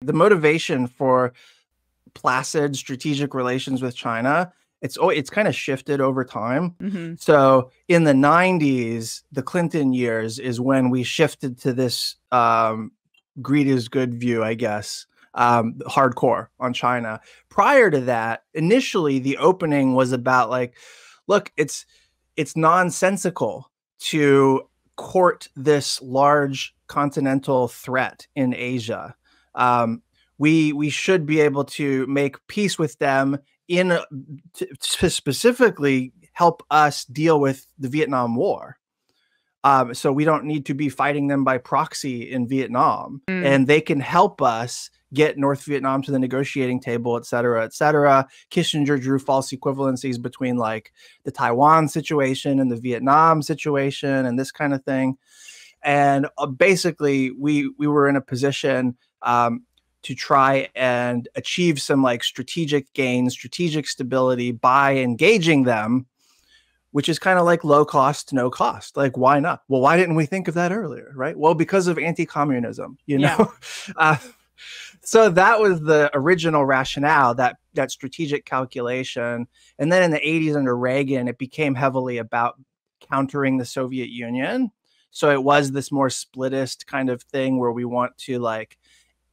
the motivation for placid strategic relations with China, it's kind of shifted over time. Mm-hmm. So in the 90s, the Clinton years is when we shifted to this greed is good view, I guess, hardcore on China. Prior to that, initially the opening was about like, look, it's nonsensical to court this large continental threat in Asia. We should be able to make peace with them to specifically help us deal with the Vietnam War. So we don't need to be fighting them by proxy in Vietnam, and they can help us get North Vietnam to the negotiating table, et cetera, et cetera. Kissinger drew false equivalencies between like the Taiwan situation and the Vietnam situation and this kind of thing. And basically we were in a position to try and achieve some like strategic gains, strategic stability by engaging them, which is kind of like low cost, no cost. Like, why not? Well, why didn't we think of that earlier? Right. Well, because of anti-communism, you know? So that was the original rationale, that strategic calculation. And then in the 80s under Reagan, it became heavily about countering the Soviet Union. So it was this more splittist kind of thing where we want to like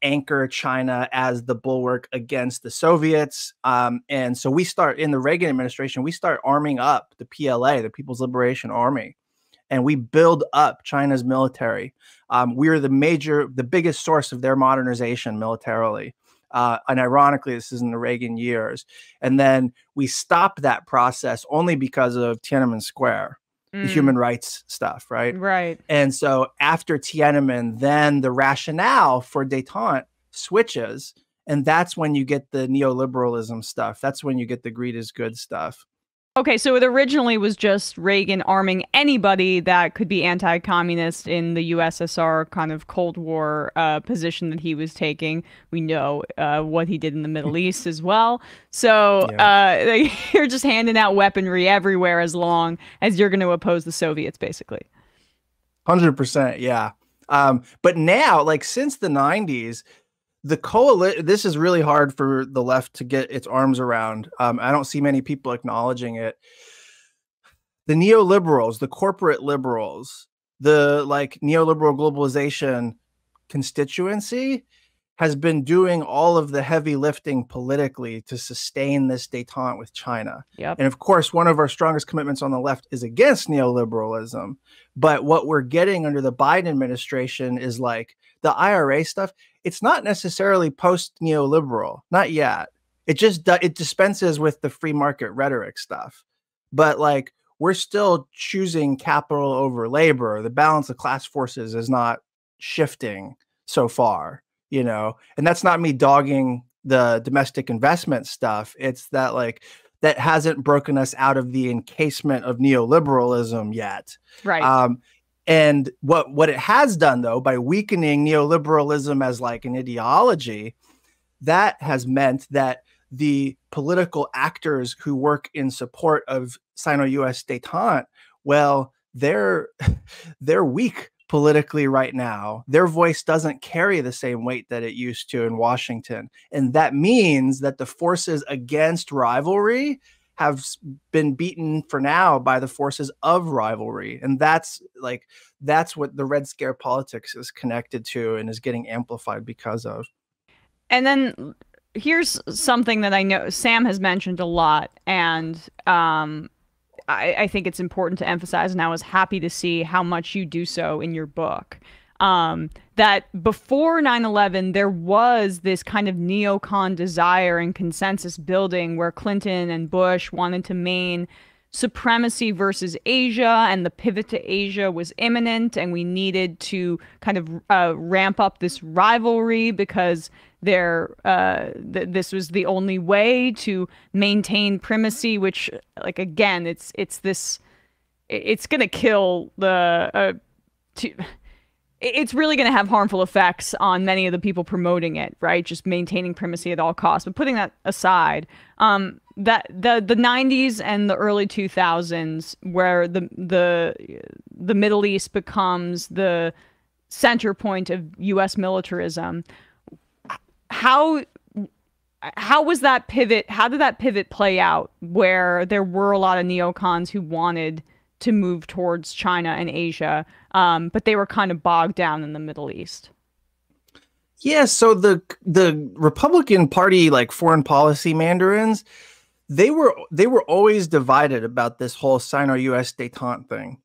anchor China as the bulwark against the Soviets. And so we start in the Reagan administration, we start arming up the PLA, the People's Liberation Army, and we build up China's military. We're the biggest source of their modernization militarily. And ironically, this is in the Reagan years. And then we stop that process only because of Tiananmen Square. The human rights stuff, right? Right. And so after Tiananmen, then the rationale for détente switches, and that's when you get the neoliberalism stuff. That's when you get the greed is good stuff. Okay, so it originally was just Reagan arming anybody that could be anti-communist in the USSR kind of Cold War position that he was taking. We know what he did in the Middle East as well. So you're just handing out weaponry everywhere as long as you're going to oppose the Soviets, basically. 100%, yeah. But now, like since the 90s, the coalition, this is really hard for the left to get its arms around. I don't see many people acknowledging it. The neoliberals, the corporate liberals, the like neoliberal globalization constituency has been doing all of the heavy lifting politically to sustain this détente with China. Yep. And of course, one of our strongest commitments on the left is against neoliberalism. But what we're getting under the Biden administration is like the IRA stuff. It's not necessarily post-neoliberal, not yet. It just it dispenses with the free market rhetoric stuff. But like we're still choosing capital over labor. The balance of class forces is not shifting so far, you know. And that's not me dogging the domestic investment stuff. It's that like that hasn't broken us out of the encasement of neoliberalism yet. Right. And what it has done, though, by weakening neoliberalism as like an ideology, that has meant that the political actors who work in support of Sino-US détente, well, they're weak politically right now. Their voice doesn't carry the same weight that it used to in Washington. And that means that the forces against rivalry have been beaten for now by the forces of rivalry. And that's what the Red Scare politics is connected to and is getting amplified because of. And then here's something that I know Sam has mentioned a lot, and I think it's important to emphasize, and I was happy to see how much you do so in your book. That before 9/11, there was this kind of neocon desire and consensus building where Clinton and Bush wanted to maintain supremacy versus Asia, and the pivot to Asia was imminent, and we needed to kind of ramp up this rivalry because this was the only way to maintain primacy, which, like, again, it's going to kill the it's really going to have harmful effects on many of the people promoting it, right? Just maintaining primacy at all costs. But putting that aside, that the 90s and the early 2000s, where the Middle East becomes the center point of U.S. militarism, how was that pivot? How did that pivot play out where there were a lot of neocons who wanted to move towards China and Asia, but they were kind of bogged down in the Middle East? Yeah, so the Republican Party, like foreign policy mandarins, they were always divided about this whole Sino-US détente thing.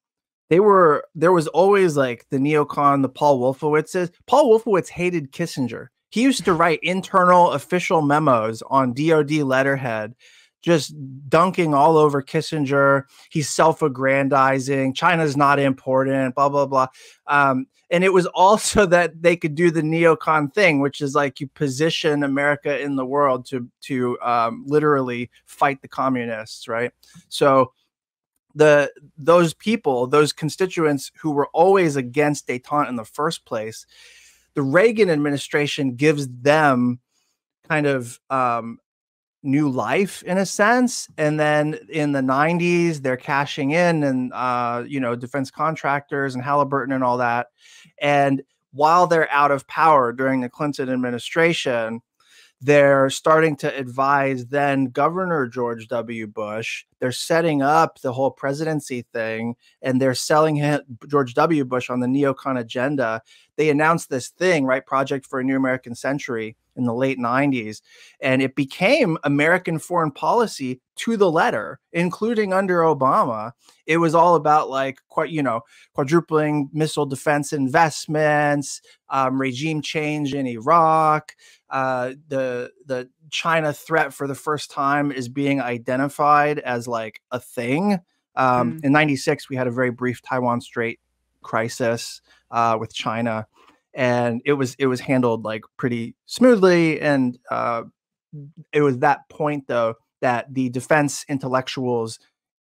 There was always like the neocon, the Paul Wolfowitzes. Paul Wolfowitz hated Kissinger. He used to write internal official memos on DoD letterhead, just dunking all over Kissinger. He's self-aggrandizing. China's not important, blah, blah, blah. And it was also that they could do the neocon thing, which is like you position America in the world to literally fight the communists, right? So those people, those constituents who were always against détente in the first place, the Reagan administration gives them kind of new life in a sense. And then in the 90s, they're cashing in and, defense contractors and Halliburton and all that. And while they're out of power during the Clinton administration, they're starting to advise then Governor George W. Bush. They're setting up the whole presidency thing, and they're selling him, George W. Bush, on the neocon agenda. They announced this thing, right? Project for a New American Century in the late 90s. And it became American foreign policy to the letter, including under Obama. It was all about like, quadrupling missile defense investments, regime change in Iraq. The China threat for the first time is being identified as like a thing. In 96, we had a very brief Taiwan Strait crisis with China, and it was handled like pretty smoothly. And it was that point though that the defense intellectuals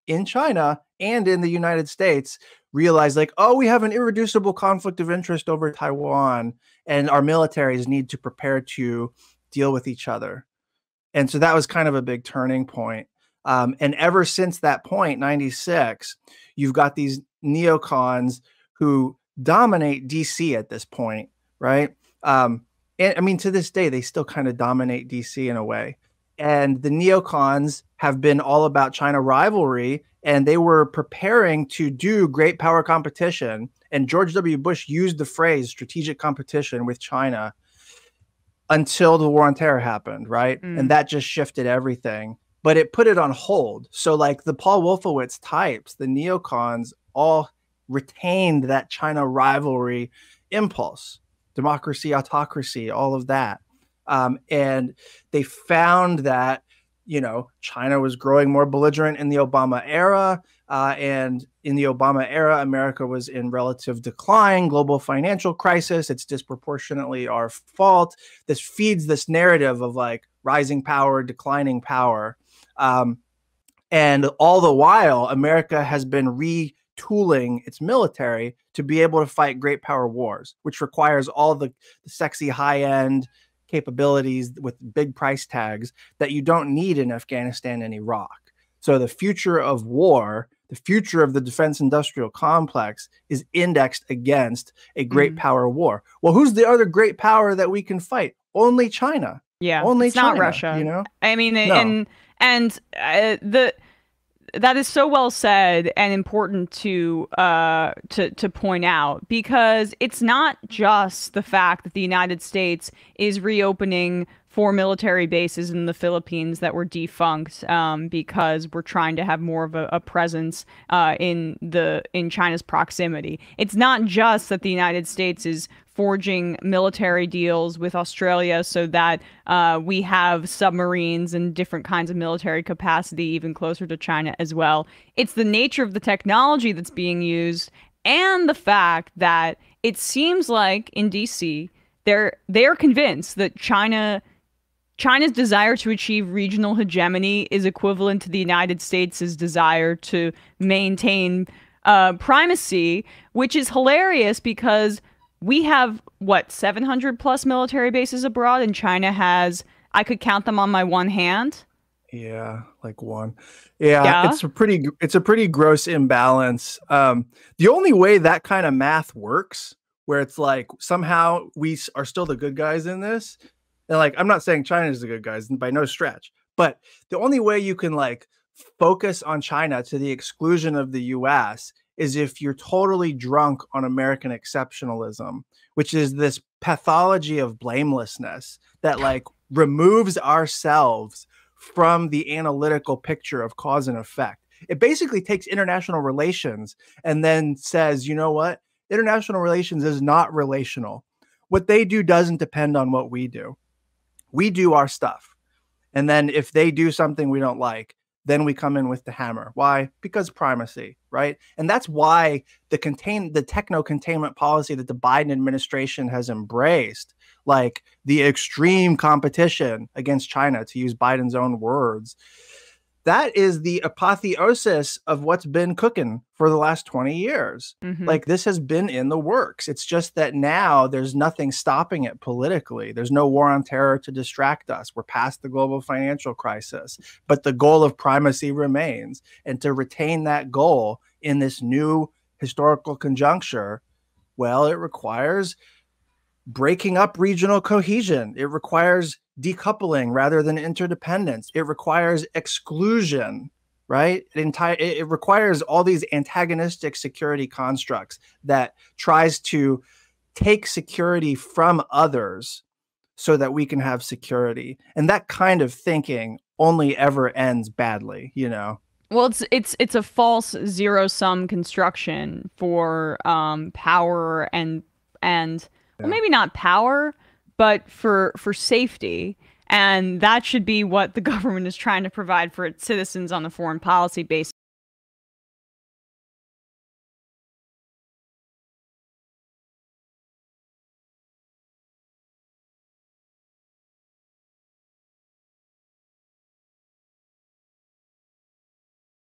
in China and in the United States realized like, oh, we have an irreducible conflict of interest over Taiwan, and our militaries need to prepare to deal with each other. And so that was kind of a big turning point. And ever since that point, 96, you've got these neocons who dominate DC at this point, right? And I mean, to this day, they still kind of dominate DC in a way. And the neocons have been all about China rivalry, and they were preparing to do great power competition. And George W. Bush used the phrase strategic competition with China until the war on terror happened, right? And that just shifted everything, but it put it on hold. So like the Paul Wolfowitz types, the neocons all retained that China rivalry impulse, democracy, autocracy, all of that. And they found that, China was growing more belligerent in the Obama era. And in the Obama era, America was in relative decline, global financial crisis. It's disproportionately our fault. This feeds this narrative of like rising power, declining power. And all the while, America has been retooling its military to be able to fight great power wars, which requires all the sexy high-end capabilities with big price tags that you don't need in Afghanistan and Iraq. So the future of war, the future of the defense industrial complex is indexed against a great power war. Well, who's the other great power that we can fight? Only China. Yeah, only it's China, not Russia. I mean, No. that is so well said and important to point out, because it's not just the fact that the United States is reopening 4 military bases in the Philippines that were defunct because we're trying to have more of a presence in China's proximity. It's not just that the United States is forging military deals with Australia so that we have submarines and different kinds of military capacity even closer to China as well. It's the nature of the technology that's being used, and the fact that it seems like in DC they're convinced that China's desire to achieve regional hegemony is equivalent to the United States' desire to maintain primacy, which is hilarious because we have, 700 plus military bases abroad, and China has, I could count them on my one hand. Yeah, like one. Yeah. It's a pretty gross imbalance. The only way that kind of math works, where it's like somehow we are still the good guys in this, And like, I'm not saying China is the good guys by no stretch, but the only way you can like focus on China to the exclusion of the US is if you're totally drunk on American exceptionalism, which is this pathology of blamelessness that like removes ourselves from the analytical picture of cause and effect. It basically takes international relations and then says, you know what? International relations is not relational. What they do doesn't depend on what we do. We do our stuff. And then if they do something we don't like, then we come in with the hammer. Why? Because primacy, right? And that's why the techno containment policy that the Biden administration has embraced, like the extreme competition against China, to use Biden's own words, that is the apotheosis of what's been cooking for the last 20 years. Like this has been in the works. It's just that now there's nothing stopping it politically. There's no war on terror to distract us. We're past the global financial crisis, but the goal of primacy remains. And to retain that goal in this new historical conjuncture, well, it requires breaking up regional cohesion. It requires decoupling rather than interdependence. It requires exclusion, right? It requires all these antagonistic security constructs that tries to take security from others so that we can have security. And that kind of thinking only ever ends badly, you know? Well, it's a false zero-sum construction for power and well, maybe not power, but for safety. And that should be what the government is trying to provide for its citizens on the foreign policy basis.